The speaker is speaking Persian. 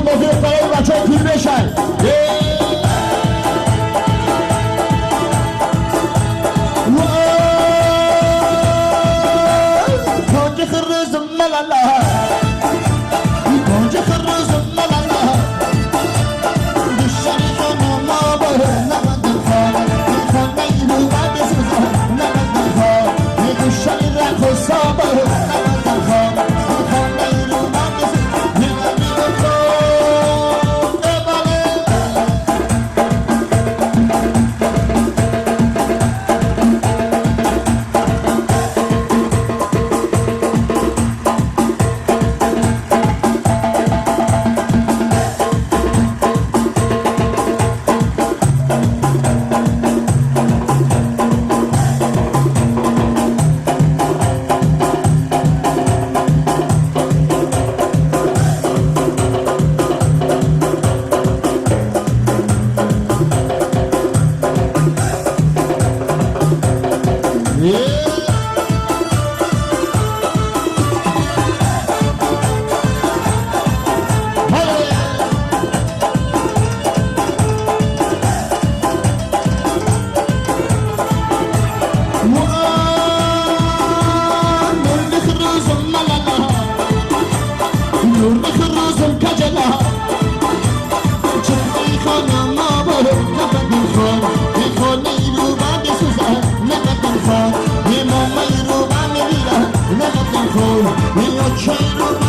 بزرگ برای بچه ها پیر بشن کنج خرز ملالا کنج خرز ملالا دشتری خانم ما بره نمدن خواه میخوان نیرو من بسوزن نمدن خواه میدوشتری رخ و سابره نمدن خواه میخوان نیرو من بسوزن نمدن خواه Can't